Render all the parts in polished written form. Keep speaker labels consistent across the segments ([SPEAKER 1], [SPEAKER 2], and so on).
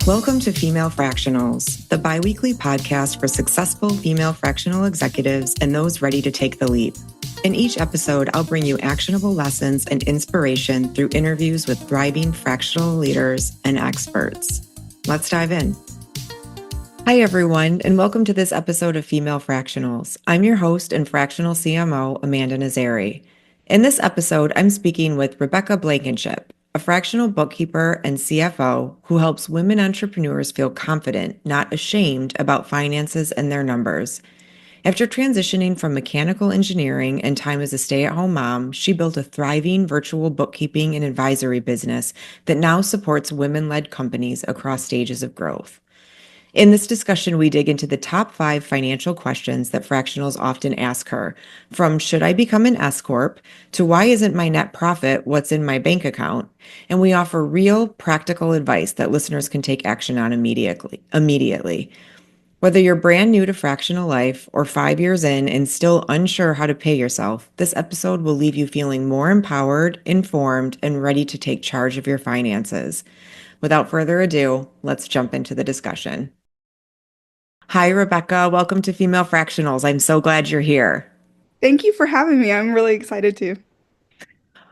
[SPEAKER 1] Welcome to Female Fractionals, the biweekly podcast for successful female fractional executives and those ready to take the leap. In each episode, I'll bring you actionable lessons and inspiration through interviews with thriving fractional leaders and experts. Let's dive in. Hi, everyone, and welcome to this episode of Female Fractionals. I'm your host and fractional CMO, Amanda Nazari. In this episode, I'm speaking with Rebecca Blankenship, a fractional bookkeeper and CFO who helps women entrepreneurs feel confident, not ashamed about finances and their numbers. After transitioning from mechanical engineering and time as a stay-at-home mom, she built a thriving virtual bookkeeping and advisory business that now supports women-led companies across stages of growth. In this discussion, we dig into the top 5 financial questions that fractionals often ask her, from should I become an S Corp to why isn't my net profit what's in my bank account? And we offer real, practical advice that listeners can take action on immediately. Whether you're brand new to fractional life or 5 years in and still unsure how to pay yourself, this episode will leave you feeling more empowered, informed, and ready to take charge of your finances. Without further ado, let's jump into the discussion. Hi, Rebecca. Welcome to Female Fractionals. I'm so glad you're here.
[SPEAKER 2] Thank you for having me. I'm really excited too.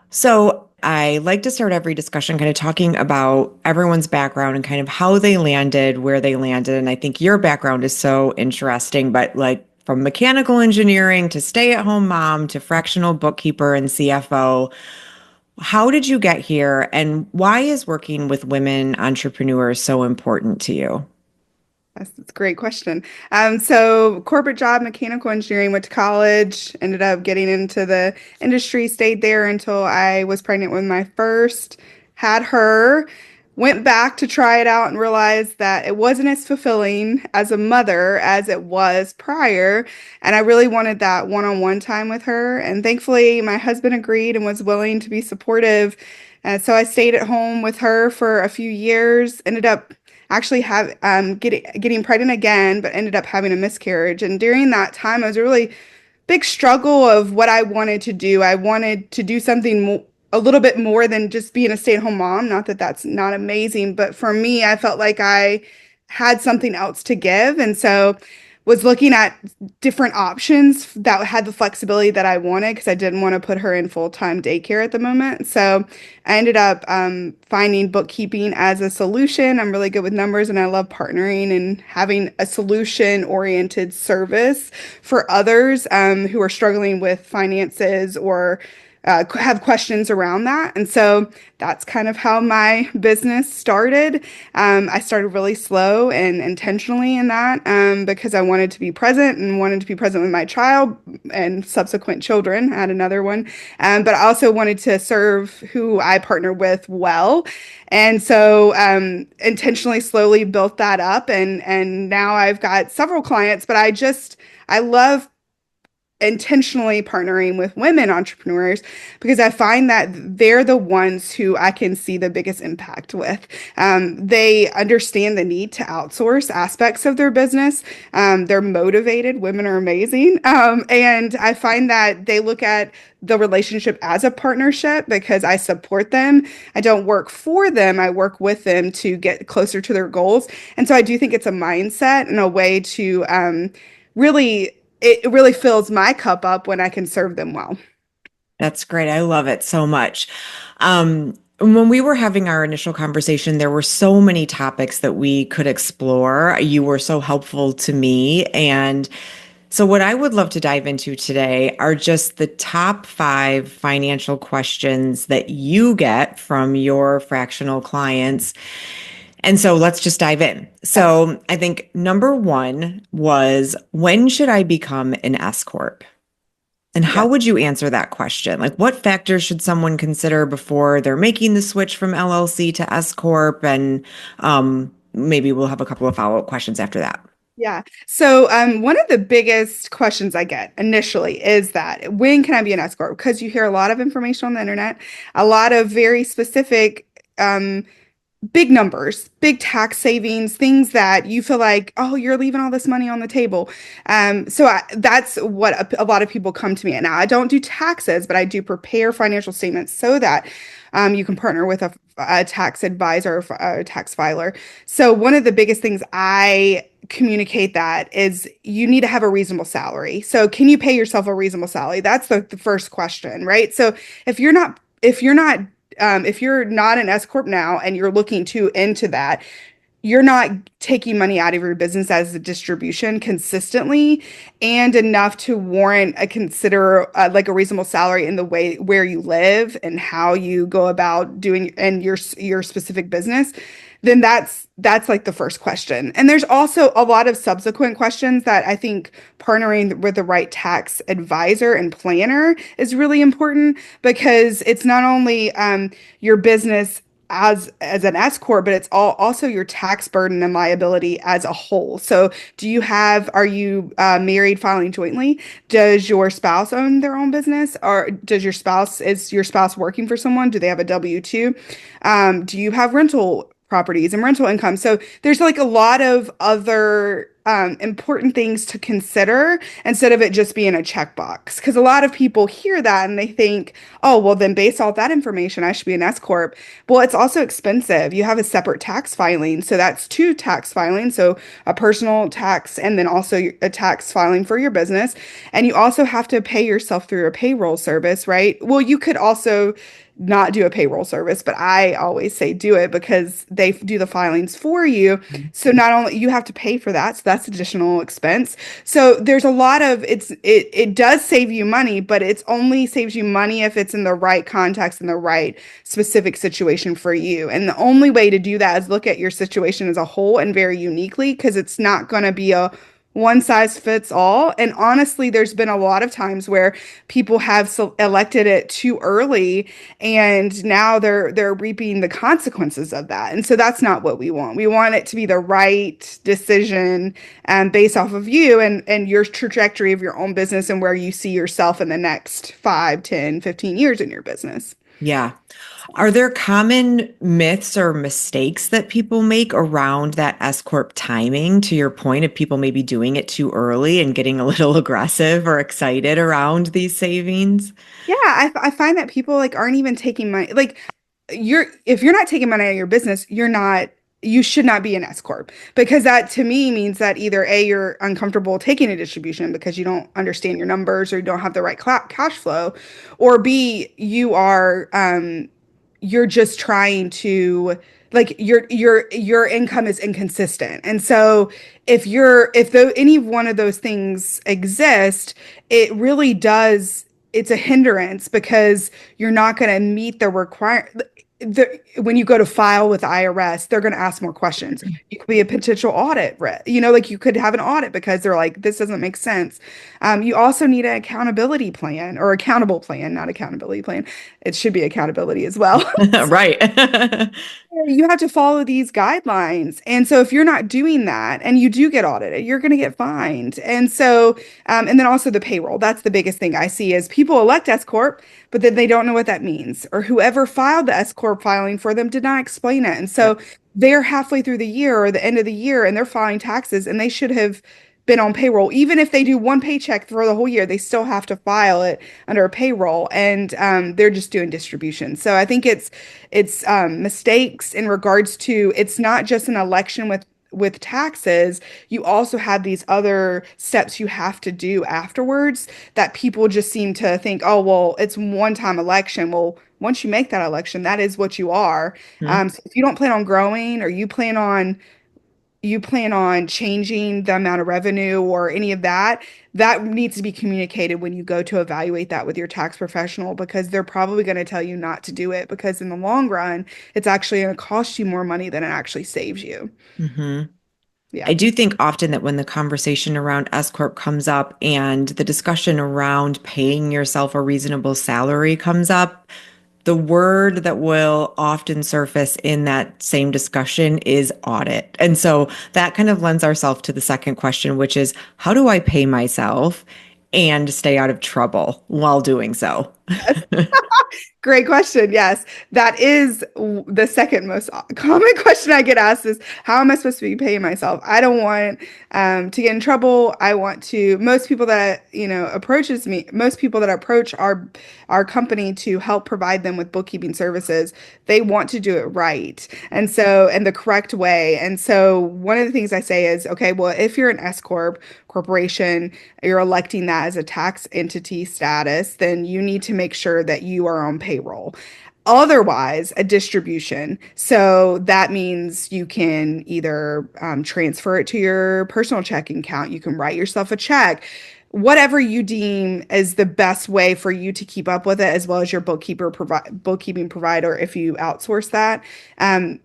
[SPEAKER 1] So I like to start every discussion kind of talking about everyone's background and kind of how they landed, where they landed. And I think your background is so interesting, but like from mechanical engineering to stay-at-home mom to fractional bookkeeper and CFO, how did you get here and why is working with women entrepreneurs so important to you?
[SPEAKER 2] That's a great question. So corporate job, mechanical engineering, went to college, ended up getting into the industry, stayed there until I was pregnant with my first, had her, went back to try it out and realized that it wasn't as fulfilling as a mother as it was prior. And I really wanted that one-on-one time with her. And thankfully, my husband agreed and was willing to be supportive. So I stayed at home with her for a few years, ended up actually getting pregnant again, but ended up having a miscarriage. And during that time, it was a really big struggle of what I wanted to do. I wanted to do something a little bit more than just being a stay-at-home mom. Not that that's not amazing, but for me, I felt like I had something else to give. And so was looking at different options that had the flexibility that I wanted because I didn't want to put her in full-time daycare at the moment. So I ended up finding bookkeeping as a solution. I'm really good with numbers and I love partnering and having a solution-oriented service for others who are struggling with finances or have questions around that. And so that's kind of how my business started. I started really slow and intentionally in that because I wanted to be present and wanted to be present with my child and subsequent children. I had another one. But I also wanted to serve who I partner with well. And so intentionally, slowly built that up. And now I've got several clients, but I love intentionally partnering with women entrepreneurs because I find that they're the ones who I can see the biggest impact with. They understand the need to outsource aspects of their business. They're motivated. Women are amazing. And I find that they look at the relationship as a partnership because I support them. I don't work for them. I work with them to get closer to their goals. And so I do think it's a mindset and a way to it really fills my cup up when I can serve them well.
[SPEAKER 1] That's great. I love it so much. When we were having our initial conversation, there were so many topics that we could explore. You were so helpful to me. And so what I would love to dive into today are just the top 5 financial questions that you get from your fractional clients. And so let's just dive in. So I think number 1 was, when should I become an S Corp? And how would you answer that question? Like, what factors should someone consider before they're making the switch from LLC to S Corp? And maybe we'll have a couple of follow-up questions after that.
[SPEAKER 2] Yeah. So one of the biggest questions I get initially is that when can I be an S Corp? Because you hear a lot of information on the internet, a lot of very specific big numbers, big tax savings, things that you feel like, oh, you're leaving all this money on the table. That's what a lot of people come to me. And now I don't do taxes, but I do prepare financial statements so that You can partner with a tax advisor, or a tax filer. So one of the biggest things I communicate that is you need to have a reasonable salary. So can you pay yourself a reasonable salary? That's the first question, right? So if you're not an S Corp now and you're looking to into that, you're not taking money out of your business as a distribution consistently and enough to warrant like a reasonable salary in the way where you live and how you go about doing and your specific business, then that's like the first question. And there's also a lot of subsequent questions that I think partnering with the right tax advisor and planner is really important, because it's not only your business as an S corp, but it's also your tax burden and liability as a whole. So, are you married, filing jointly? Does your spouse own their own business, or is your spouse working for someone? Do they have a W-2? Do you have rental properties and rental income? So there's like a lot of other important things to consider instead of it just being a checkbox. Because a lot of people hear that and they think, oh, well, then based off that information, I should be an S Corp. Well, it's also expensive. You have a separate tax filing. So that's two tax filings. So a personal tax and then also a tax filing for your business. And you also have to pay yourself through a payroll service, right? Well, you could also not do a payroll service, but I always say do it because they do the filings for you. So not only you have to pay for that, so that's additional expense. So there's a lot of it does save you money, but it's only saves you money if it's in the right context and the right specific situation for you. And the only way to do that is look at your situation as a whole and very uniquely, because it's not going to be a one size fits all. And honestly, there's been a lot of times where people have elected it too early, and now they're reaping the consequences of that. And so that's not what we want. We want it to be the right decision based off of you and your trajectory of your own business and where you see yourself in the next 5, 10, 15 years in your business.
[SPEAKER 1] Yeah. Are there common myths or mistakes that people make around that S Corp timing, to your point of people maybe doing it too early and getting a little aggressive or excited around these savings?
[SPEAKER 2] Yeah, I find that people like aren't even taking money. Like if you're not taking money out of your business, you should not be an S corp, because that to me means that either A, you're uncomfortable taking a distribution because you don't understand your numbers or you don't have the right cash flow, or B, you're just trying to like your income is inconsistent. And so if any one of those things exist, it really does it's a hindrance, because you're not going to meet the when you go to file with IRS, they're going to ask more questions. You could be a potential audit, like you could have an audit because they're like, this doesn't make sense. You also need an accountability plan, or accountable plan, not accountability plan. It should be accountability as well.
[SPEAKER 1] Right.
[SPEAKER 2] You have to follow these guidelines. And so if you're not doing that and you do get audited, you're going to get fined. And so, and then also the payroll. That's the biggest thing I see is people elect S Corp, but then they don't know what that means. Or whoever filed the S Corp filing for them did not explain it. And so they're halfway through the year or the end of the year and they're filing taxes, and they should have been on payroll. Even if they do one paycheck for the whole year, they still have to file it under a payroll, and they're just doing distribution. So I think it's mistakes in regards to, it's not just an election with taxes. You also have these other steps you have to do afterwards that people just seem to think, oh, well, it's one-time election. Well, once you make that election, that is what you are. So if you don't plan on growing, or you plan on changing the amount of revenue or any of that, that needs to be communicated when you go to evaluate that with your tax professional, because they're probably going to tell you not to do it, because in the long run, it's actually going to cost you more money than it actually saves you.
[SPEAKER 1] Mm-hmm.
[SPEAKER 2] Yeah.
[SPEAKER 1] I do think often that when the conversation around S Corp comes up and the discussion around paying yourself a reasonable salary comes up, the word that will often surface in that same discussion is audit. And so that kind of lends ourselves to the second question, which is, how do I pay myself and stay out of trouble while doing so?
[SPEAKER 2] Great question. Yes, that is the second most common question I get asked is, how am I supposed to be paying myself? I don't want to get in trouble. I want to, most people that, approaches me, most people that approach our company to help provide them with bookkeeping services, they want to do it right. And so, in the correct way. And so one of the things I say is, okay, well, if you're an S Corp corporation, you're electing that as a tax entity status, then you need to make sure that you are on payroll. Otherwise, a distribution. So that means you can either transfer it to your personal checking account, you can write yourself a check, whatever you deem is the best way for you to keep up with it, as well as your bookkeeping provider if you outsource that.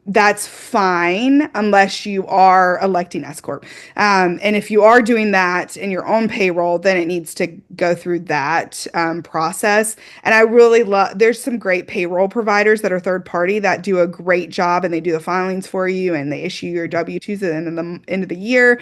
[SPEAKER 2] That's fine unless you are electing S Corp. And if you are doing that in your own payroll, then it needs to go through that process. And I really love, there's some great payroll providers that are third party that do a great job, and they do the filings for you and they issue your W-2s at the end of the year.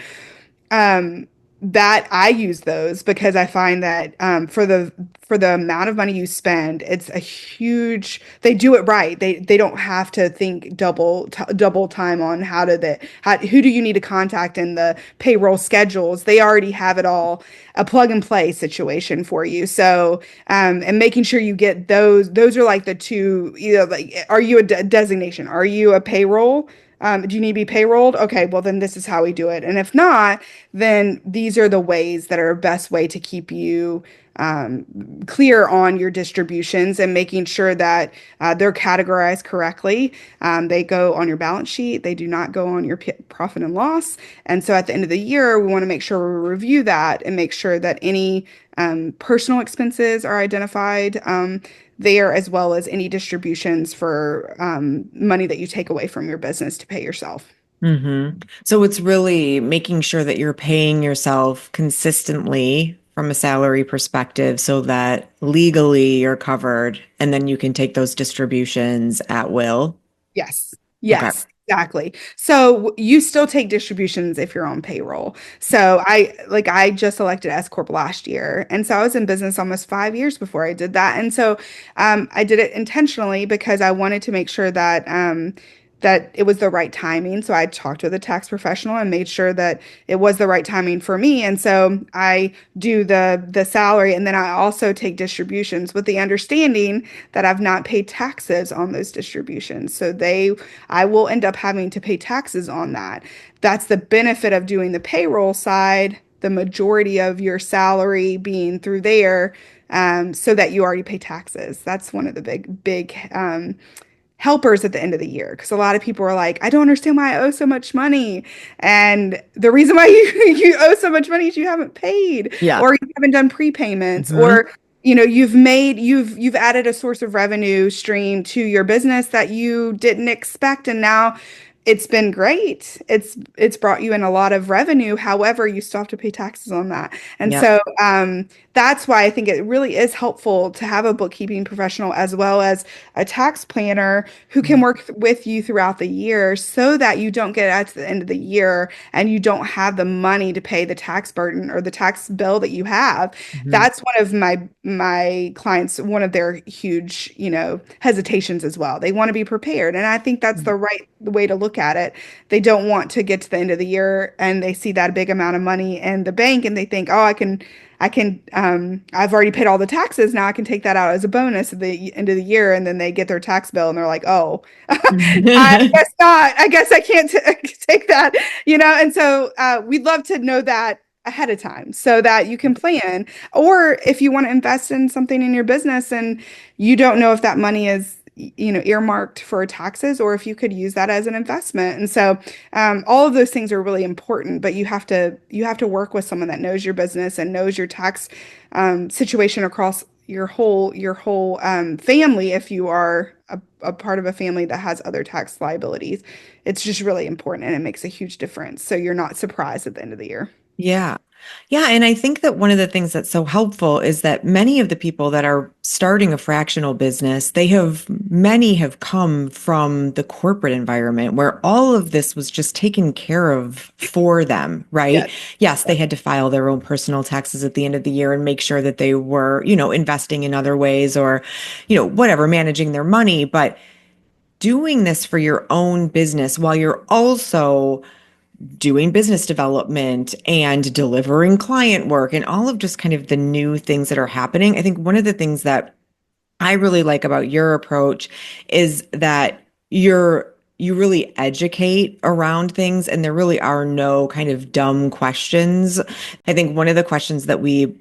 [SPEAKER 2] Um, that I use those because I find that for the amount of money you spend, it's a huge. They do it right. They don't have to think double time on who do you need to contact in the payroll schedules. They already have it all, a plug and play situation for you. So and making sure you get those are like the two. Like, are you a designation? Are you a payroll? Do you need to be payrolled? Okay, well then this is how we do it. And if not, then these are the ways that are best way to keep you clear on your distributions and making sure that they're categorized correctly. They go on your balance sheet. They do not go on your profit and loss. And so at the end of the year, we want to make sure we review that and make sure that any personal expenses are identified there, as well as any distributions for money that you take away from your business to pay yourself.
[SPEAKER 1] So it's really making sure that you're paying yourself consistently from a salary perspective so that legally you're covered and then you can take those distributions at will.
[SPEAKER 2] Yes.
[SPEAKER 1] Okay.
[SPEAKER 2] Yes, exactly. So you still take distributions if you're on payroll. So I just elected S Corp last year. And so I was in business almost 5 years before I did that. And so I did it intentionally because I wanted to make sure that it was the right timing. So I talked with a tax professional and made sure that it was the right timing for me. And so I do the salary, and then I also take distributions with the understanding that I've not paid taxes on those distributions. So I will end up having to pay taxes on that. That's the benefit of doing the payroll side, the majority of your salary being through there, so that you already pay taxes. That's one of the big helpers at the end of the year, because a lot of people are like, I don't understand why I owe so much money. And the reason why you owe so much money is you haven't paid,
[SPEAKER 1] Yeah.
[SPEAKER 2] or you haven't done prepayments,
[SPEAKER 1] Hmm.
[SPEAKER 2] or you've added a source of revenue stream to your business that you didn't expect, and now it's been great. It's brought you in a lot of revenue. However, you still have to pay taxes on that. And
[SPEAKER 1] Yep.
[SPEAKER 2] so that's why I think it really is helpful to have a bookkeeping professional as well as a tax planner who can work with you throughout the year, so that you don't get at the end of the year and you don't have the money to pay the tax burden or the tax bill that you have.
[SPEAKER 1] Mhm.
[SPEAKER 2] That's one of my clients, one of their huge, hesitations as well. They want to be prepared. And I think that's the right way to look at it. They don't want to get to the end of the year and they see that big amount of money in the bank and they think, oh, I've already paid all the taxes. Now I can take that out as a bonus at the end of the year. And then they get their tax bill and they're like, oh, I guess not. I guess I can't take that, And so we'd love to know that ahead of time so that you can plan. Or if you want to invest in something in your business and you don't know if that money is earmarked for taxes or if you could use that as an investment. And so all of those things are really important, but you have to work with someone that knows your business and knows your tax situation across your whole family. If you are a part of a family that has other tax liabilities, it's just really important and it makes a huge difference. So you're not surprised at the end of the year.
[SPEAKER 1] Yeah. Yeah, and I think that one of the things that's so helpful is that many of the people that are starting a fractional business, many have come from the corporate environment where all of this was just taken care of for them, right?
[SPEAKER 2] Yes.
[SPEAKER 1] Yes, they had to file their own personal taxes at the end of the year and make sure that they were, investing in other ways or, whatever, managing their money, but doing this for your own business while you're also doing business development and delivering client work and all of just kind of the new things that are happening. I think one of the things that I really like about your approach is that you really educate around things and there really are no kind of dumb questions. I think one of the questions that we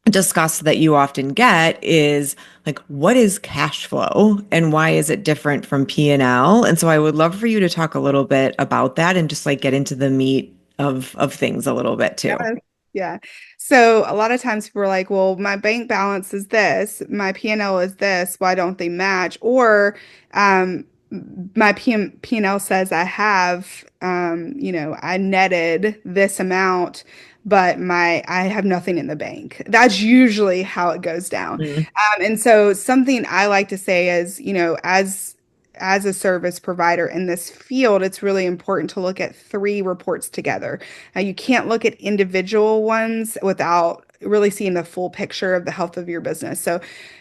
[SPEAKER 1] discuss that you often get is like, what is cash flow and why is it different from P&L? And so I would love for you to talk a little bit about that and just like get into the meat of things a little bit too.
[SPEAKER 2] Yes. Yeah. So a lot of times people are like, well, my bank balance is this, my P&L is this, why don't they match? Or my P&L says I have, I netted this amount, but I have nothing in the bank. That's usually how it goes down.
[SPEAKER 1] Mm.
[SPEAKER 2] And so something I like to say is, as a service provider in this field, it's really important to look at three reports together. Now, you can't look at individual ones without really seeing the full picture of the health of your business. So,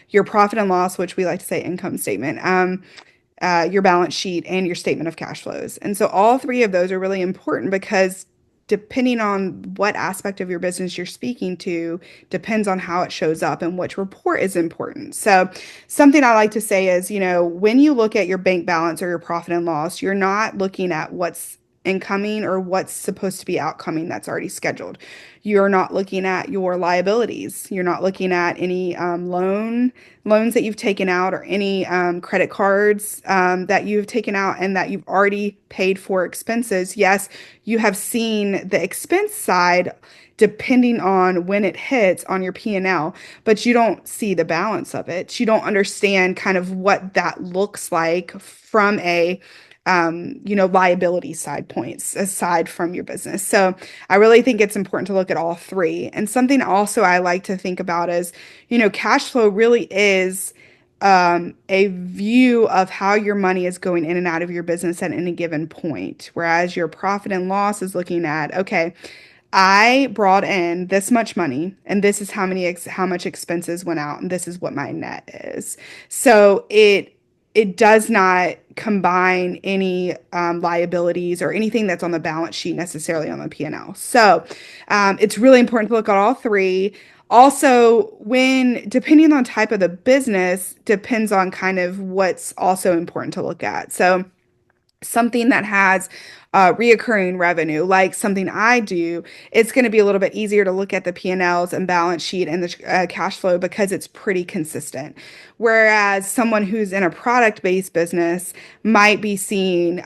[SPEAKER 2] your profit and loss, which we like to say income statement, your balance sheet, and your statement of cash flows. And so, all three of those are really important because depending on what aspect of your business you're speaking to, depends on how it shows up and which report is important. So, something I like to say is, when you look at your bank balance or your profit and loss, you're not looking at what's incoming or what's supposed to be outcoming that's already scheduled. You're not looking at your liabilities. You're not looking at any loans that you've taken out or any credit cards that you've taken out and that you've already paid for expenses. Yes, you have seen the expense side depending on when it hits on your P&L, but you don't see the balance of it. You don't understand kind of what that looks like from a liability side points aside from your business. So I really think it's important to look at all three. And something also I like to think about is, cash flow really is a view of how your money is going in and out of your business at any given point. Whereas your profit and loss is looking at, okay, I brought in this much money, and this is how much expenses went out, and this is what my net is. So it does not combine any liabilities or anything that's on the balance sheet necessarily on the P&L. So it's really important to look at all three. Also, when depending on type of the business, depends on kind of what's also important to look at. So something that has reoccurring revenue, like something I do, it's going to be a little bit easier to look at the P&Ls and balance sheet and the cash flow because it's pretty consistent. Whereas someone who's in a product-based business might be seeing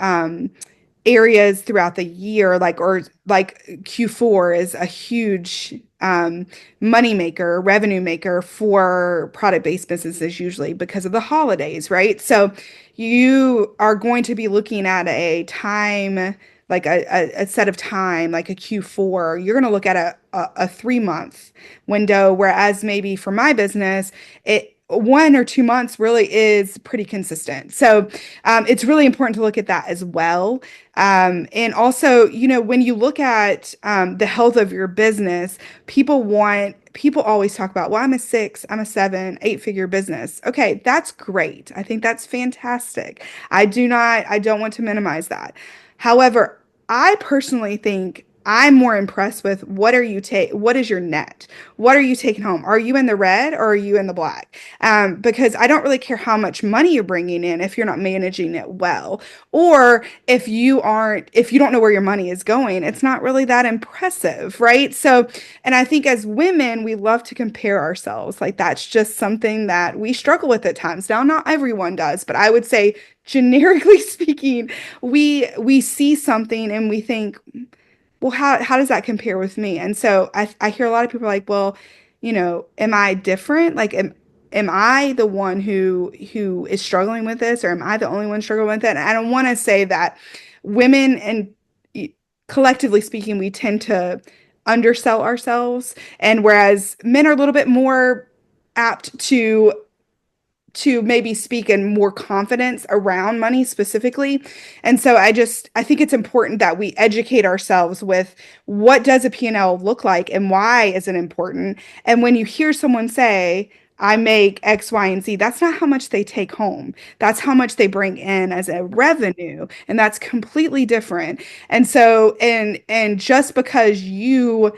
[SPEAKER 2] areas throughout the year, like Q4 is a huge money maker, revenue maker for product-based businesses usually because of the holidays, right? So you are going to be looking at a time, like a set of time, like a Q4. You're going to look at a 3 month window, whereas maybe for my business, it 1 or 2 months really is pretty consistent. So it's really important to look at that as well. And also, when you look at the health of your business, people always talk about, well, I'm a 6, I'm a 7, 8-figure business. Okay, that's great. I think that's fantastic. I don't want to minimize that. However, I personally think I'm more impressed with what is your net? What are you taking home? Are you in the red or are you in the black? Because I don't really care how much money you're bringing in if you're not managing it well, or if you don't know where your money is going, it's not really that impressive, right? So, and I think as women, we love to compare ourselves. Like that's just something that we struggle with at times. Now, not everyone does, but I would say generically speaking, we see something and we think, well, how does that compare with me? And so I hear a lot of people like, well, am I different? Like, am I the one who is struggling with this, or am I the only one struggling with it? And I don't want to say that women and collectively speaking, we tend to undersell ourselves. And whereas men are a little bit more apt to maybe speak in more confidence around money specifically. And so I think it's important that we educate ourselves with what does a P&L look like and why is it important? And when you hear someone say, I make X, Y, and Z, that's not how much they take home. That's how much they bring in as a revenue. And that's completely different. And so, and just because you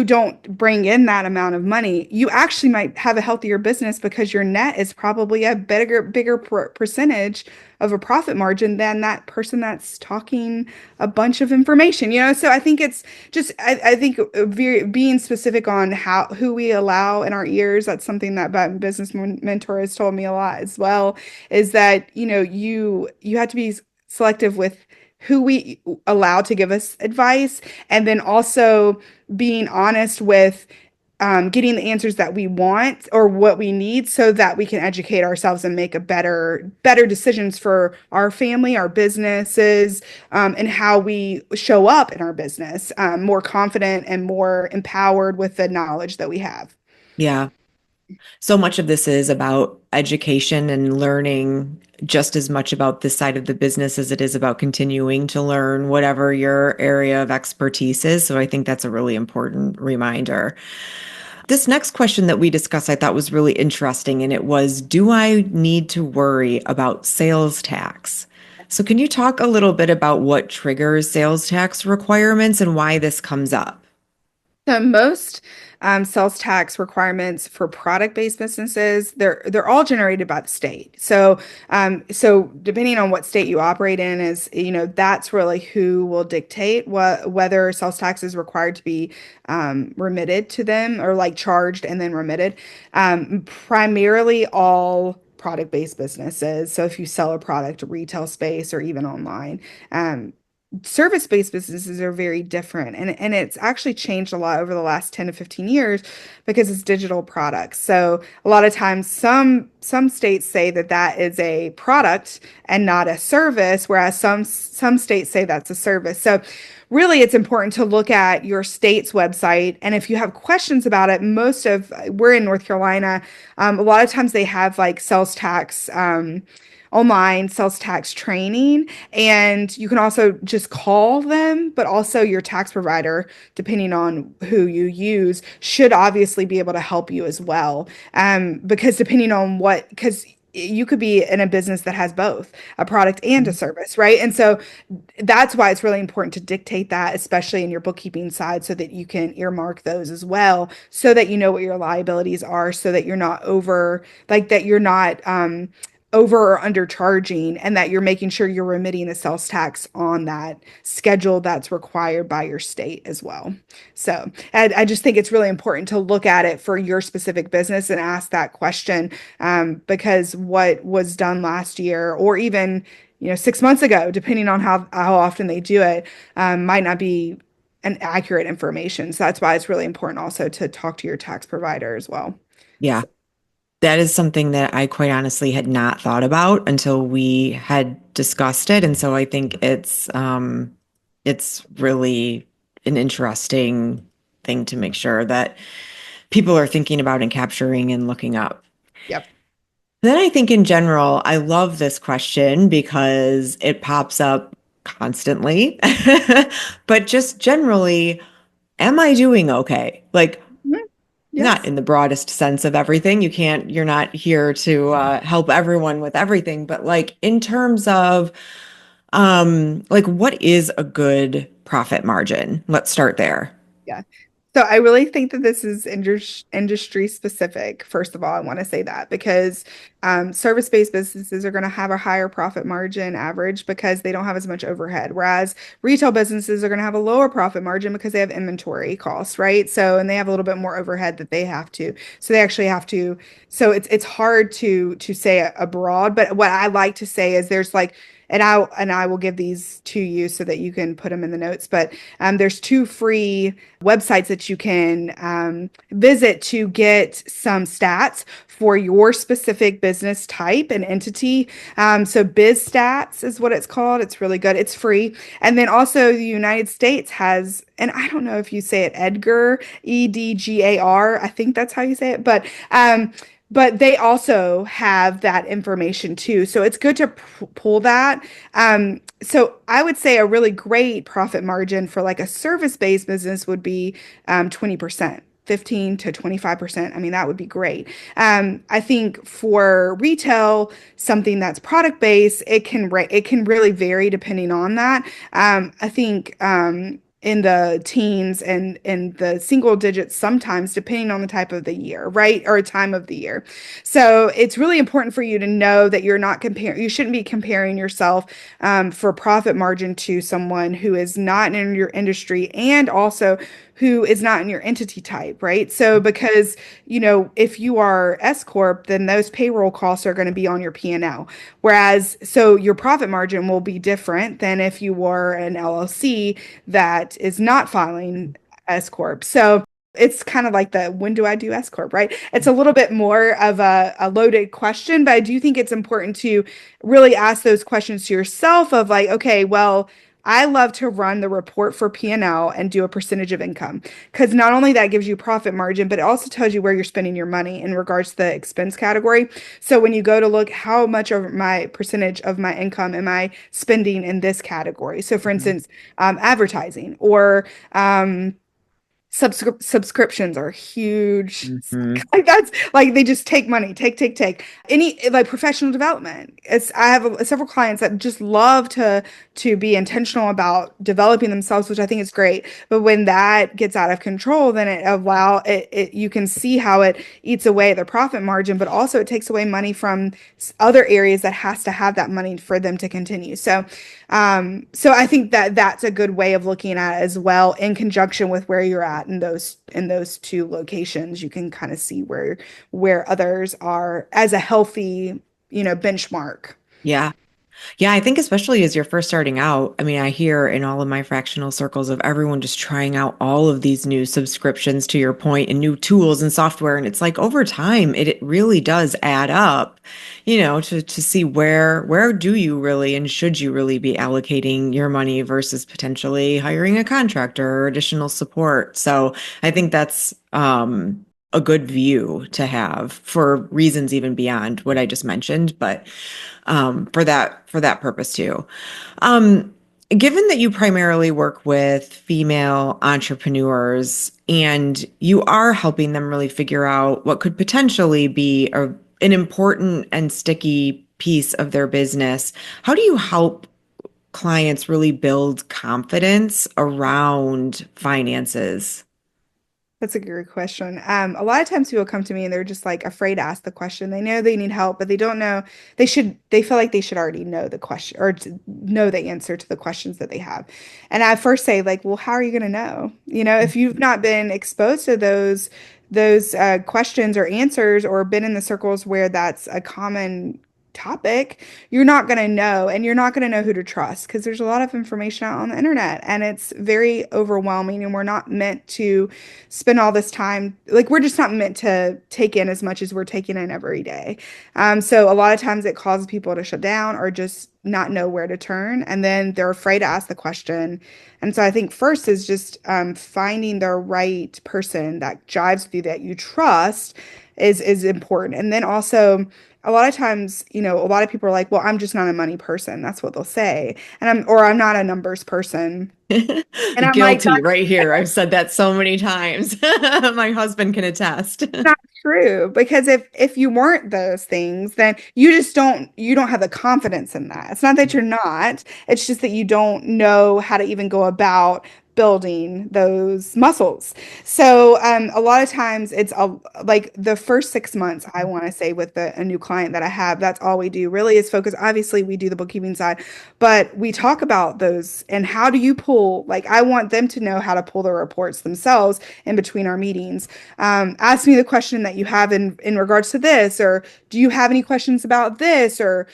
[SPEAKER 2] don't bring in that amount of money, you actually might have a healthier business because your net is probably a bigger percentage of a profit margin than that person that's talking a bunch of information, you know? So I think it's just, I think being specific on who we allow in our ears, that's something that my business mentor has told me a lot as well, is that, you have to be selective with who we allow to give us advice, and then also being honest with getting the answers that we want or what we need so that we can educate ourselves and make a better decisions for our family, our businesses, and how we show up in our business, more confident and more empowered with the knowledge that we have.
[SPEAKER 1] Yeah. So much of this is about education and learning just as much about this side of the business as it is about continuing to learn whatever your area of expertise is. So I think that's a really important reminder. This next question that we discussed, I thought was really interesting, and it was, do I need to worry about sales tax? So can you talk a little bit about what triggers sales tax requirements and why this comes up?
[SPEAKER 2] So most sales tax requirements for product-based businesses, they're all generated by the state. So depending on what state you operate in, that's really who will dictate whether sales tax is required to be remitted to them, or like charged and then remitted. Primarily all product-based businesses. So if you sell a product, retail space, or even online. Service-based businesses are very different, and it's actually changed a lot over the last 10 to 15 years because it's digital products. So a lot of times some states say that is a product and not a service, whereas some states say that's a service. So really it's important to look at your state's website, and if you have questions about it, we're in North Carolina, a lot of times they have like sales tax online sales tax training, and you can also just call them, but also your tax provider, depending on who you use, should obviously be able to help you as well, because because you could be in a business that has both a product and a service, right? And so that's why it's really important to dictate that, especially in your bookkeeping side, so that you can earmark those as well, so that you know what your liabilities are, so that you're not over or undercharging, and that you're making sure you're remitting the sales tax on that schedule that's required by your state as well. So I just think it's really important to look at it for your specific business and ask that question, because what was done last year, or even 6 months ago, depending on how often they do it, might not be an accurate information. So that's why it's really important also to talk to your tax provider as well.
[SPEAKER 1] Yeah. That is something that I quite honestly had not thought about until we had discussed it. And so I think it's really an interesting thing to make sure that people are thinking about and capturing and looking up.
[SPEAKER 2] Yep.
[SPEAKER 1] Then I think in general, I love this question because it pops up constantly. But just generally, am I doing okay? Like, not
[SPEAKER 2] Yes.
[SPEAKER 1] in the broadest sense of everything. You're not here to help everyone with everything, but like in terms of like what is a good profit margin? Let's start there.
[SPEAKER 2] Yeah. So I really think that this is industry specific. First of all, I want to say that because service-based businesses are going to have a higher profit margin average because they don't have as much overhead, whereas retail businesses are going to have a lower profit margin because they have inventory costs, right? So, and they have a little bit more overhead that they have to. So they actually have to. So it's hard to say abroad, but what I like to say is there's like and I will give these to you so that you can put them in the notes. But there's 2 free websites that you can visit to get some stats for your specific business type and entity. So BizStats is what it's called. It's really good. It's free. And then also the United States has, and I don't know if you say it Edgar, EDGAR. I think that's how you say it. But they also have that information too. So it's good to pull that. So I would say a really great profit margin for like a service-based business would be 20%. 15 to 25%. I mean, that would be great. I think for retail, something that's product based, it can really vary depending on that. I think in the teens and in the single digits sometimes, depending on the type of the year, right? Or time of the year. So it's really important for you to know that you're not comparing, you shouldn't be comparing yourself for profit margin to someone who is not in your industry and also who is not in your entity type, right? So because, if you are S Corp, then those payroll costs are going to be on your P&L. Whereas, so your profit margin will be different than if you were an LLC that is not filing S Corp. So it's kind of like when do I do S Corp, right? It's a little bit more of a loaded question, but I do think it's important to really ask those questions to yourself of like, okay, well, I love to run the report for P&L and do a percentage of income because not only that gives you profit margin, but it also tells you where you're spending your money in regards to the expense category. So when you go to look how much of my percentage of my income am I spending in this category? So for instance, advertising or subscriptions are huge.
[SPEAKER 1] Mhm.
[SPEAKER 2] Like that's like they just take money, take. Any like professional development. I have several clients that just love to be intentional about developing themselves, which I think is great. But when that gets out of control, then you can see how it eats away at their profit margin, but also it takes away money from other areas that has to have that money for them to continue. So I think that that's a good way of looking at it as well in conjunction with where you're at in those 2 locations. You can kind of see where others are as a healthy, benchmark.
[SPEAKER 1] Yeah. Yeah, I think especially as you're first starting out, I mean, I hear in all of my fractional circles of everyone just trying out all of these new subscriptions to your point and new tools and software. And it's like over time, it really does add up, to see where do you really and should you really be allocating your money versus potentially hiring a contractor or additional support. So I think that's a good view to have for reasons even beyond what I just mentioned, but for that purpose too. Um, Given that you primarily work with female entrepreneurs and you are helping them really figure out what could potentially be an important and sticky piece of their business, how do you help clients really build confidence around finances?
[SPEAKER 2] That's a great question. A lot of times people come to me and they're just like afraid to ask the question. They know they need help, but they don't know they feel like they should already know the question or to know the answer to the questions that they have. And I first say like, well, how are you going to know? If you've not been exposed to those questions or answers or been in the circles where that's a common topic, you're not going to know, and you're not going to know who to trust because there's a lot of information out on the internet and it's very overwhelming, and we're not meant to spend all this time, like we're just not meant to take in as much as we're taking in every day. So a lot of times it causes people to shut down or just not know where to turn, and then they're afraid to ask the question. And so I think first is just finding the right person that jives with you, that you trust, is important. And then also a lot of times, a lot of people are like, well, I'm just not a money person. That's what they'll say. I'm not a numbers person. And I'm like,
[SPEAKER 1] Guilty right here. I've said that so many times. My husband can attest.
[SPEAKER 2] not true, because if you weren't those things, then you don't have the confidence in that. It's not that you're not, it's just that you don't know how to even go about building those muscles. So a lot of times it's like the first 6 months, I want to say with a new client that I have, that's all we do really is focus. Obviously, we do the bookkeeping side, but we talk about those and how do you pull, like I want them to know how to pull the reports themselves in between our meetings. Ask me the question that you have in regards to this, or do you have any questions about this, or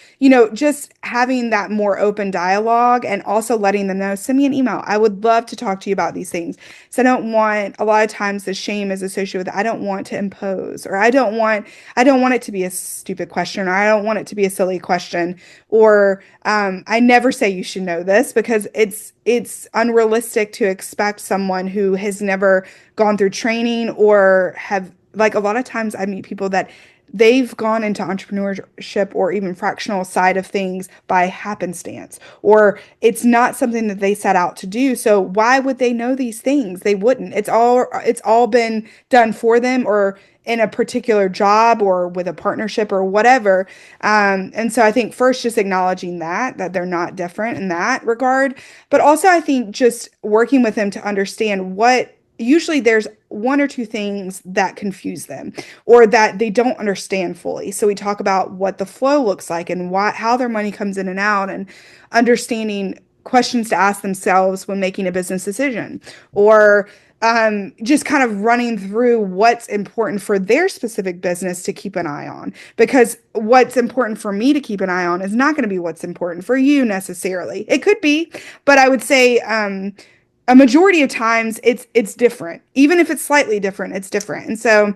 [SPEAKER 2] just having that more open dialogue and also letting them know, send me an email. I would love to talk to you about these things. So I don't want, a lot of times the shame is associated with, I don't want to impose, or I don't want it to be a stupid question, or I don't want it to be a silly question, or I never say you should know this because it's unrealistic to expect someone who has never gone through training or have, like a lot of times I meet people that they've gone into entrepreneurship or even fractional side of things by happenstance, or it's not something that they set out to do. So why would they know these things? They wouldn't. It's all been done for them, or in a particular job or with a partnership or whatever. And so I think first just acknowledging that they're not different in that regard, but also I think just working with them to understand what usually there's one or two things that confuse them or that they don't understand fully. So we talk about what the flow looks like and how their money comes in and out, and understanding questions to ask themselves when making a business decision, or just kind of running through what's important for their specific business to keep an eye on. Because what's important for me to keep an eye on is not going to be what's important for you necessarily. It could be, but I would say a majority of times it's different. Even if it's slightly different, it's different. And so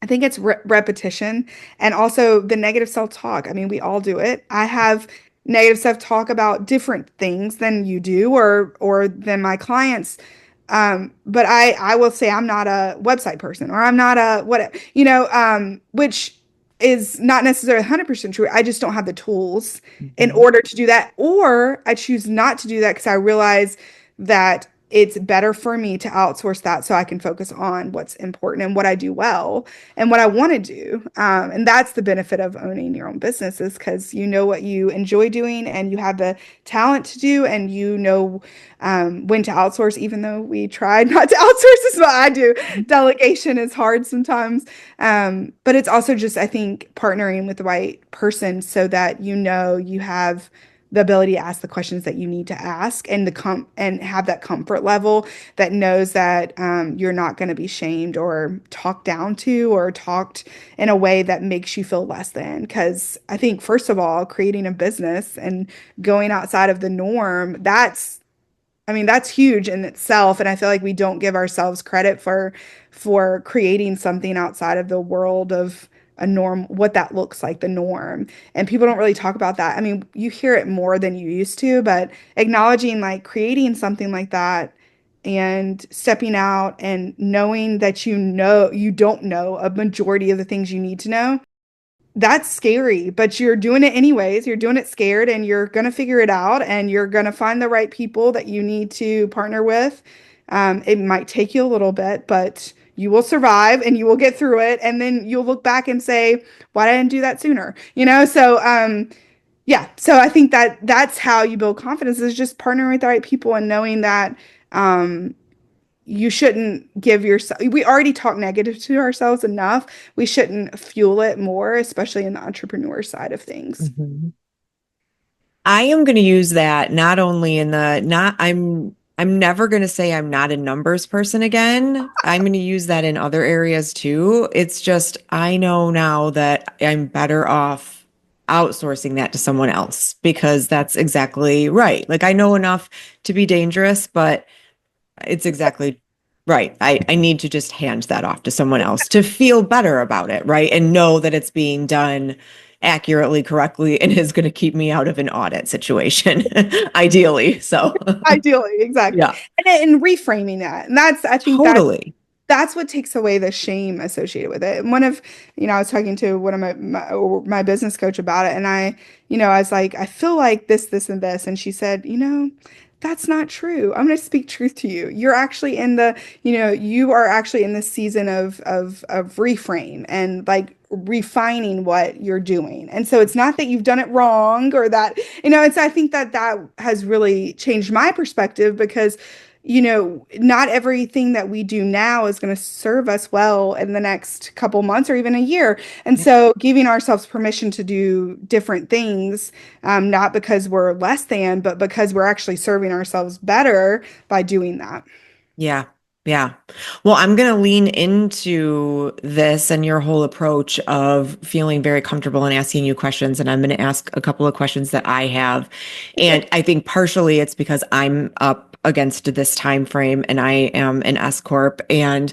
[SPEAKER 2] I think it's repetition, and also the negative self-talk. I mean, we all do it. I have negative self-talk about different things than you do, or than my clients. But I will say I'm not a website person, or I'm not a what, which is not necessarily 100% true. I just don't have the tools in
[SPEAKER 1] Mhm.
[SPEAKER 2] order to do that, or I choose not to do that because I realize that it's better for me to outsource that so I can focus on what's important and what I do well and what I want to do. And that's the benefit of owning your own business, is because you know what you enjoy doing and you have the talent to do, and you know when to outsource, even though we try not to outsource as well. I do. Delegation is hard sometimes. But it's also just, I think, partnering with the right person so that you have the ability to ask the questions that you need to ask, and and have that comfort level that knows that you're not going to be shamed or talked down to or talked in a way that makes you feel less than. Because I think, first of all, creating a business and going outside of the norm, that's huge in itself. And I feel like we don't give ourselves credit for creating something outside of the world of a norm, what that looks like, the norm. And people don't really talk about that. I mean, you hear it more than you used to, but acknowledging, like, creating something like that and stepping out and knowing that you don't know a majority of the things you need to know, that's scary, but you're doing it anyways. You're doing it scared, and you're going to figure it out, and you're going to find the right people that you need to partner with. It might take you a little bit, but you will survive and you will get through it. And then you'll look back and say, why didn't I do that sooner? So, yeah. So I think that that's how you build confidence, is just partnering with the right people and knowing that, you shouldn't give yourself, we already talk negative to ourselves enough. We shouldn't fuel it more, especially in the entrepreneur side of things.
[SPEAKER 1] Mhm. I am going to use that not only in the not I'm never going to say I'm not a numbers person again. I'm going to use that in other areas too. It's just I know now that I'm better off outsourcing that to someone else, because that's exactly right. Like I know enough to be dangerous, but it's exactly right. I need to just hand that off to someone else to feel better about it, right? And know that it's being done accurately, correctly, and is going to keep me out of an audit situation, ideally. So,
[SPEAKER 2] Ideally, exactly.
[SPEAKER 1] yeah,
[SPEAKER 2] And reframing that. And I think
[SPEAKER 1] totally.
[SPEAKER 2] that's what takes away the shame associated with it. And one of, I was talking to one of my business coach about it, and I was like, I feel like this, and this. And she said, that's not true. I'm going to speak truth to you. You're actually you are actually in this season of reframe and, like, refining what you're doing. And so it's not that you've done it wrong, or that, I think that has really changed my perspective, because not everything that we do now is going to serve us well in the next couple months or even a year. And
[SPEAKER 1] Yeah.
[SPEAKER 2] so giving ourselves permission to do different things, not because we're less than, but because we're actually serving ourselves better by doing that.
[SPEAKER 1] Yeah. Yeah. Well, I'm going to lean into this and your whole approach of feeling very comfortable and asking you questions. And I'm going to ask a couple of questions that I have.
[SPEAKER 2] Okay.
[SPEAKER 1] And I think partially it's because I'm up against this time frame and I am an S Corp. And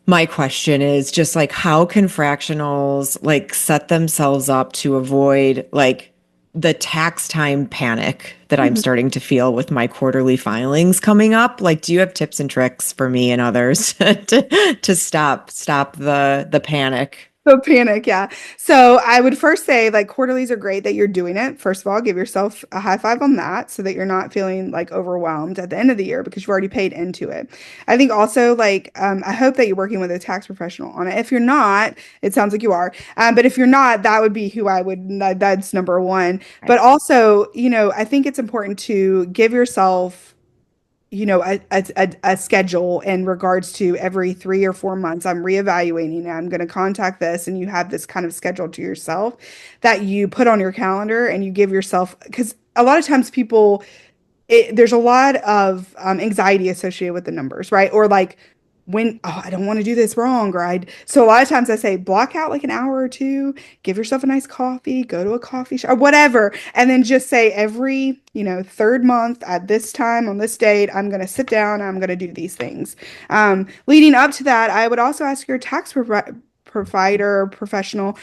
[SPEAKER 1] my question is just like, how can fractionals like set themselves up to avoid like the tax time panic that I'm
[SPEAKER 2] Mhm.
[SPEAKER 1] starting to feel with my quarterly filings coming up? Like, do you have tips and tricks for me and others to stop the panic?
[SPEAKER 2] The panic, yeah. So I would first say like quarterlies are great that you're doing it. First of all, give yourself a high five on that so that you're not feeling like overwhelmed at the end of the year because you've already paid into it. I think also like I hope that you're working with a tax professional on it. If you're not, it sounds like you are. But if you're not, that would be who I would, that's number one.
[SPEAKER 1] Right.
[SPEAKER 2] But also, I think it's important to give yourself a schedule in regards to every 3 or 4 months, I'm reevaluating and I'm going to contact this. And you have this kind of schedule to yourself that you put on your calendar and you give yourself, because a lot of times there's a lot of anxiety associated with the numbers, right? Or like oh, I don't want to do this wrong. So a lot of times I say block out like an hour or two, give yourself a nice coffee, go to a coffee shop or whatever. And then just say every, third month at this time on this date, I'm going to sit down, I'm going to do these things. Leading up to that, I would also ask your provider professional,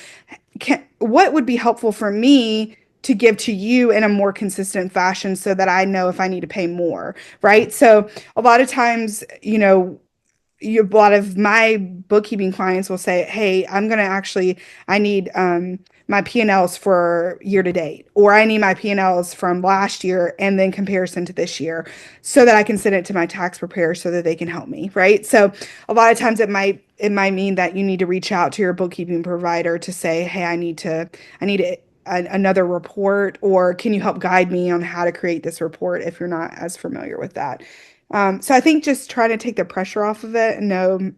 [SPEAKER 2] what would be helpful for me to give to you in a more consistent fashion so that I know if I need to pay more, right? So a lot of times, a lot of my bookkeeping clients will say, "Hey, I need my P&Ls for year to date, or I need my P&Ls from last year and then comparison to this year so that I can send it to my tax preparer so that they can help me," right? So a lot of times it might mean that you need to reach out to your bookkeeping provider to say, "Hey, another report, or can you help guide me on how to create this report if you're not as familiar with that?" So I think just trying to take the pressure off of it and know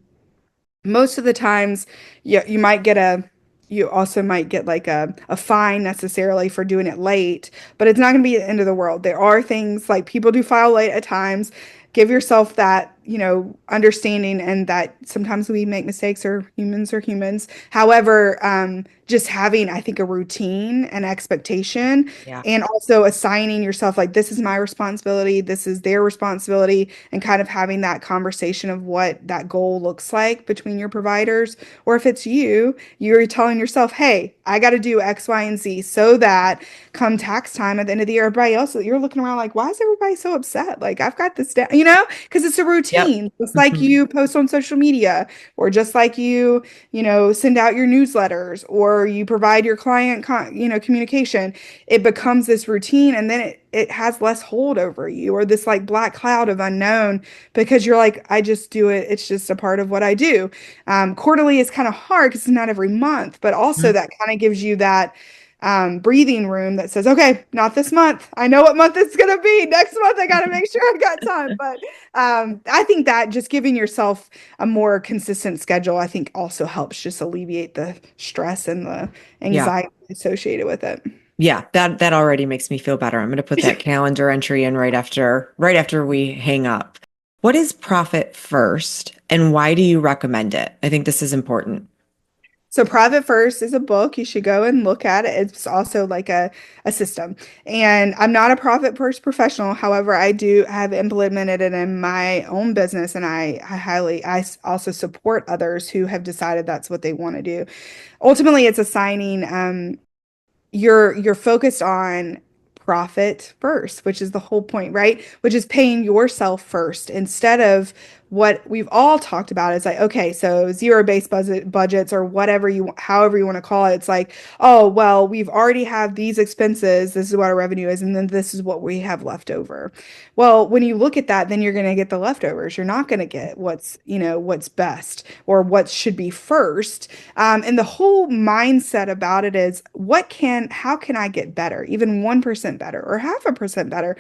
[SPEAKER 2] most of the times you also might get like a fine necessarily for doing it late, but it's not going to be the end of the world. There are things like people do file late at times. Give yourself that, understanding and that sometimes we make mistakes or humans are humans. However, just having, I think, a routine and expectation
[SPEAKER 1] Yeah.
[SPEAKER 2] and also assigning yourself like this is my responsibility, this is their responsibility, and kind of having that conversation of what that goal looks like between your providers. Or if it's you're telling yourself, hey, I got to do X, Y, and Z so that come tax time at the end of the year, everybody else, you're looking around like, why is everybody so upset? Like, I've got this down, because it's a
[SPEAKER 1] Yep.
[SPEAKER 2] routine. Just like
[SPEAKER 1] Mhm.
[SPEAKER 2] you post on social media, or just like send out your newsletters, or you provide your client, communication. It becomes this routine, and then it has less hold over you, or this like black cloud of unknown because you're like, I just do it. It's just a part of what I do. Quarterly is kind of hard because it's not every month, but also
[SPEAKER 1] Mhm.
[SPEAKER 2] that kind of gives you that breathing room that says, okay, not this month. I know what month it's going to be. Next month, I got to make sure I've got time. But I think that just giving yourself a more consistent schedule, I think also helps just alleviate the stress and the
[SPEAKER 1] Yeah.
[SPEAKER 2] anxiety associated with it.
[SPEAKER 1] Yeah, that already makes me feel better. I'm going to put that calendar entry in right after we hang up. What is profit first and why do you recommend it? I think this is important.
[SPEAKER 2] So Private First is a book. You should go and look at it. It's also like a system. And I'm not a Profit First professional. However, I do have implemented it in my own business. And I also support others who have decided that's what they want to do. Ultimately, it's assigning you're focused on profit first, which is the whole point, right? Which is paying yourself first instead of what we've all talked about is like, okay, so zero-based budgets or whatever however you want to call it. It's like, oh, well, we've already have these expenses. This is what our revenue is, and then this is what we have left over. Well, when you look at that, then you're going to get the leftovers. You're not going to get what's best or what should be first. And the whole mindset about it is how can I get better, even 1% better or 0.5% better?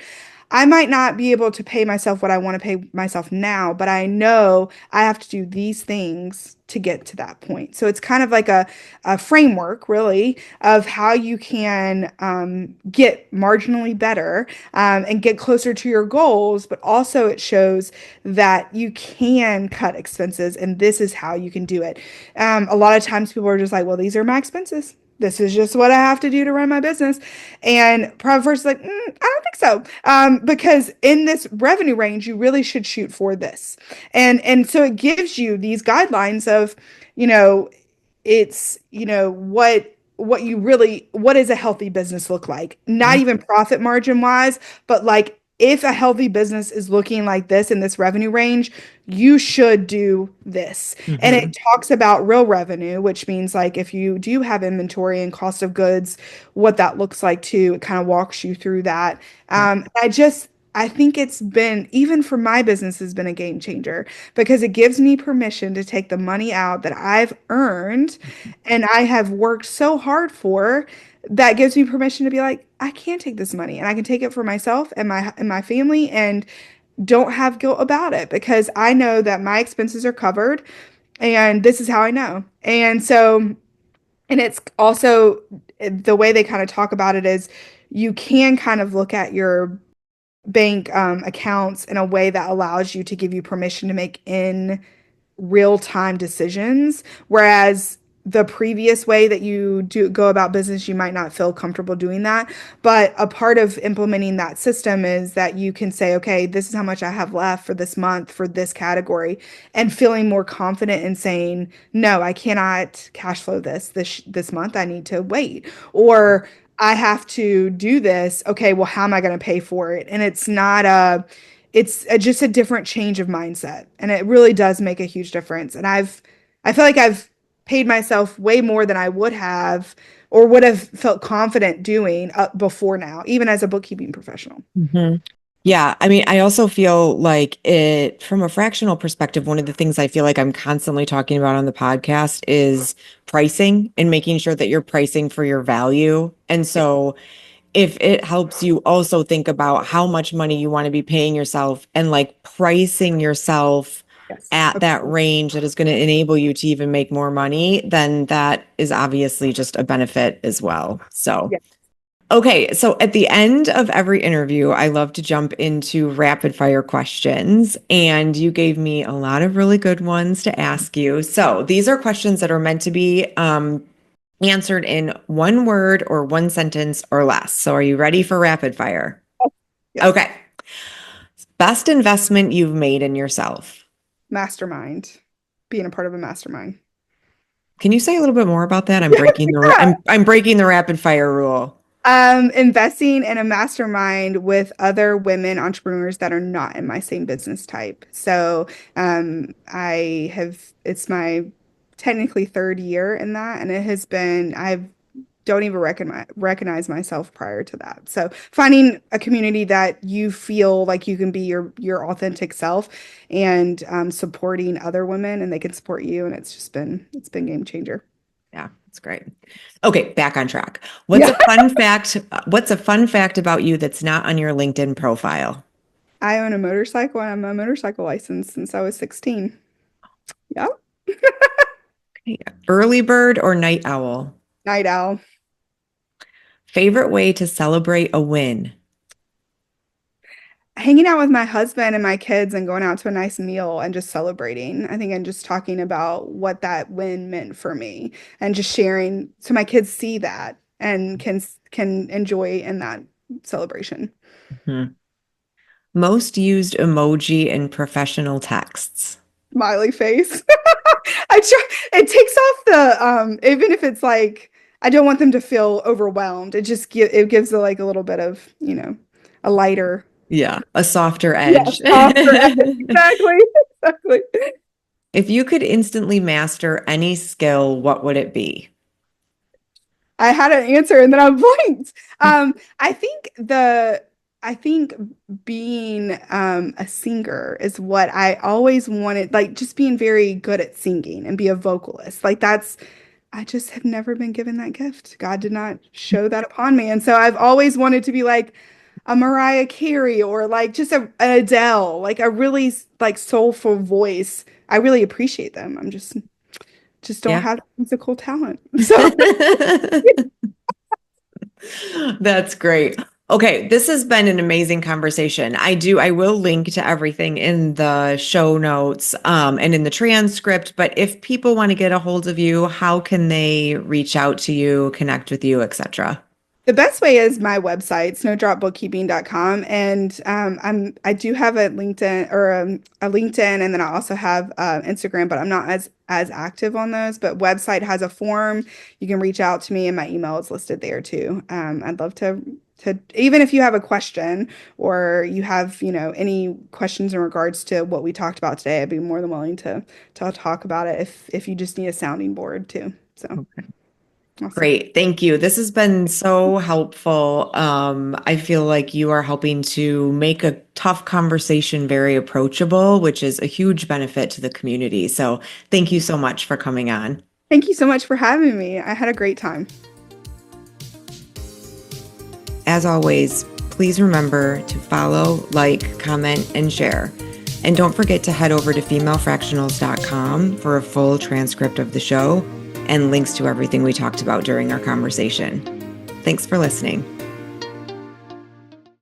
[SPEAKER 2] I might not be able to pay myself what I want to pay myself now, but I know I have to do these things to get to that point. So it's kind of like a framework, really, of how you can get marginally better and get closer to your goals, but also it shows that you can cut expenses, and this is how you can do it. A lot of times people are just like, well, these are my expenses. This is just what I have to do to run my business. And Private First is like, I don't think so. Because in this revenue range, you really should shoot for this. And so it gives you these guidelines of, you know, it's, what does a healthy business look like? Not even profit margin wise, but like if a healthy business is looking like this in this revenue range, you should do this. And
[SPEAKER 1] Mm-hmm.
[SPEAKER 2] it talks about real revenue, which means like if you do have inventory and cost of goods, what that looks like too. It kind of walks you through that.
[SPEAKER 1] Yeah.
[SPEAKER 2] I think it's been, even for my business, has been a game changer because it gives me permission to take the money out that I've earned and I have worked so hard for. That gives me permission to be like, I can take this money and I can take it for myself and my family and don't have guilt about it because I know that my expenses are covered and this is how I know. And it's also the way they kind of talk about it is you can kind of look at your bank accounts in a way that allows you to give you permission to make in real-time decisions, whereas the previous way that you do go about business, you might not feel comfortable doing that. But a part of implementing that system is that you can say, okay, this is how much I have left for this month for this category, and feeling more confident in saying, no, I cannot cash flow this month. I need to wait. Or I have to do this. Okay, well, how am I going to pay for it? And just a different change of mindset. And it really does make a huge difference. And I feel like I've paid myself way more than I would have or would have felt confident doing up before now, even as a bookkeeping professional.
[SPEAKER 1] Mm-hmm. Yeah, I mean, I also feel like it, from a fractional perspective, one of the things I feel like I'm constantly talking about on the podcast is pricing and making sure that you're pricing for your value. And so if it helps you also think about how much money you want to be paying yourself and like pricing yourself
[SPEAKER 2] Yes.
[SPEAKER 1] at
[SPEAKER 2] Okay.
[SPEAKER 1] that range that is going to enable you to even make more money, then that is obviously just a benefit as well. So.
[SPEAKER 2] Yeah.
[SPEAKER 1] Okay, so at the end of every interview, I love to jump into rapid fire questions, and you gave me a lot of really good ones to ask you. So these are questions that are meant to be answered in one word or one sentence or less. So are you ready for rapid fire?
[SPEAKER 2] Yes.
[SPEAKER 1] Okay. Best investment you've made in yourself.
[SPEAKER 2] Mastermind. Being a part of a mastermind.
[SPEAKER 1] Can you say a little bit more about that? I'm
[SPEAKER 2] Yeah.
[SPEAKER 1] breaking the I'm breaking the rapid fire rule.
[SPEAKER 2] Investing in a mastermind with other women entrepreneurs that are not in my same business type. So, it's my technically third year in that, and it has been, I don't even recognize myself prior to that. So finding a community that you feel like you can be your authentic self and supporting other women and they can support you. And it's been game changer.
[SPEAKER 1] Yeah, that's great. Okay, back on track.
[SPEAKER 2] Yeah.
[SPEAKER 1] What's a fun fact about you that's not on your LinkedIn profile?
[SPEAKER 2] I own a motorcycle and I'm a motorcycle license since I was 16. Yeah.
[SPEAKER 1] Early bird or night owl?
[SPEAKER 2] Night owl.
[SPEAKER 1] Favorite way to celebrate a win?
[SPEAKER 2] Hanging out with my husband and my kids and going out to a nice meal and just celebrating. I think I'm just talking about what that win meant for me and just sharing so my kids see that and can enjoy in that celebration.
[SPEAKER 1] Mhm. Most used emoji in professional texts.
[SPEAKER 2] Smiley face. I try, it takes off the even if it's like I don't want them to feel overwhelmed. It gives like a little bit of, a lighter.
[SPEAKER 1] Yeah, a softer
[SPEAKER 2] Yes,
[SPEAKER 1] edge.
[SPEAKER 2] softer edge. Exactly. Exactly.
[SPEAKER 1] If you could instantly master any skill, what would it be?
[SPEAKER 2] I had an answer and then I blinked. I think I think being a singer is what I always wanted, like just being very good at singing and be a vocalist. I just have never been given that gift. God did not show that upon me. And so I've always wanted to be like, a Mariah Carey or like just an Adele, like a really like soulful voice. I really appreciate them. I'm just don't
[SPEAKER 1] Yeah.
[SPEAKER 2] have musical talent. So
[SPEAKER 1] That's great. Okay, this has been an amazing conversation. I will link to everything in the show notes, and in the transcript, but if people want to get a hold of you, how can they reach out to you, connect with you, etc.?
[SPEAKER 2] the best way is my website, snowdropbookkeeping.com. And I do have a LinkedIn or a LinkedIn, and then I also have Instagram, but I'm not as active on those. But website has a form. You can reach out to me, and my email is listed there too. I'd love to even if you have a question or you have, any questions in regards to what we talked about today, I'd be more than willing to talk about it if you just need a sounding board too. So
[SPEAKER 1] Okay.
[SPEAKER 2] awesome.
[SPEAKER 1] Great. Thank you. This has been so helpful. I feel like you are helping to make a tough conversation very approachable, which is a huge benefit to the community. So thank you so much for coming on.
[SPEAKER 2] Thank you so much for having me. I had a great time.
[SPEAKER 1] As always, please remember to follow, like, comment, and share. And don't forget to head over to femalefractionals.com for a full transcript of the show and links to everything we talked about during our conversation. Thanks for listening.